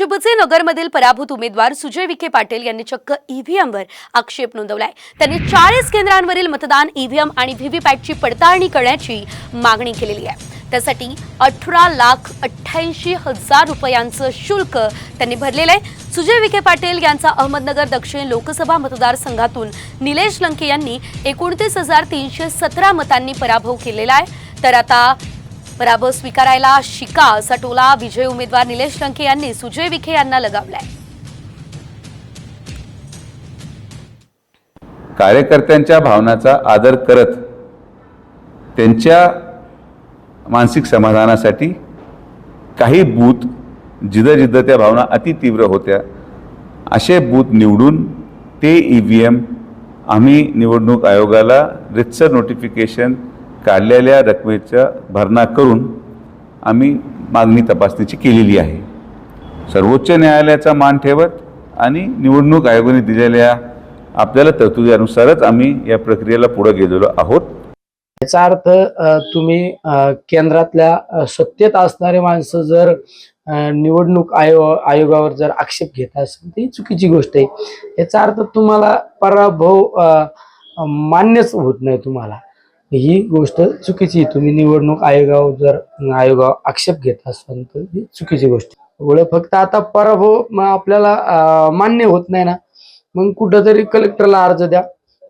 भाजपचे नगरमधील पराभूत उमेदवार सुजय विखे पाटील यांनी चक्क ईव्हीएमवर आक्षेप नोंदवलाय। त्यांनी 40 केंद्रांवरील मतदान ईव्हीएम आणि व्हीव्हीपॅटची पडताळणी करण्याची मागणी केलेली आहे। त्यासाठी 18,88,000 रुपयांचं शुल्क त्यांनी भरलेलं आहे। सुजय विखे पाटील यांचा अहमदनगर दक्षिण लोकसभा मतदारसंघातून निलेश लंके यांनी 29,317 मतांनी पराभव केलेला आहे। तर आता पराभव स्वीकारायला शिका असा टोला विजय उमेदवार निलेश लंके यांनी सुजय विखे यांना लगावलाय। कार्यकर्त्यांच्या भावनांचा आदर करत त्यांच्या मानसिक समाधानासाठी काही बूथ जिथं त्या भावना अति तीव्र होत्या असे बूथ निवडून ते ईव्हीएम आम्ही निवडणूक आयोगाला रितसर नोटिफिकेशन काढलेल्या रकमेचा भरणा करून आम्ही मागणी तपासणीची केलेली आहे। सर्वोच्च न्यायालयाचा मान ठेवत आणि निवडणूक आयोगाने दिलेल्या आपल्याला तरतुदीनुसारच आम्ही या प्रक्रियेला पुढे गेलेलो आहोत। याचा अर्थ तुम्ही केंद्रातल्या सत्तेत असणारे माणसं जर निवडणूक आयोगावर जर आक्षेप घेत असेल तर ही चुकीची गोष्ट आहे। याचा अर्थ तुम्हाला पराभव मान्यच होत नाही, तुम्हाला ही गोष्ट चुकीची। तुम्ही निवडणूक आयोगावर जर आक्षेप घेत असाल तर ही चुकीची गोष्ट। एवढं फक्त आता पराभव आपल्याला मान्य होत नाही ना, मग कुठंतरी कलेक्टरला अर्ज द्या,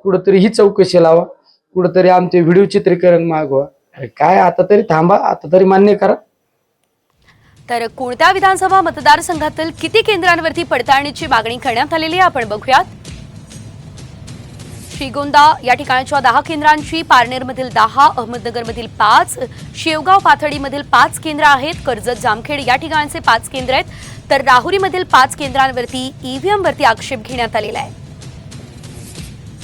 कुठंतरी ही चौकशी लावा, कुठंतरी आमचे व्हिडिओ चित्रीकरण मागवा। काय आता तरी थांबा, आता तरी मान्य करा। तर कोणत्या विधानसभा मतदारसंघातील किती केंद्रांवरती पडताळणीची मागणी करण्यात आलेली आहे आपण बघूयात। श्रीगोंदा या ठिकाणच्या 10 केंद्रांची, पारनेरमधील 10, अहमदनगरमधील 5, शेवगाव पाथर्डीमधील 5 केंद्र आहेत, कर्जत जामखेड या ठिकाणचे 5 केंद्र आहेत, तर राहुरीमधील 5 केंद्रांवरती ईव्हीएम वरती आक्षेप घेण्यात आलेला आहे।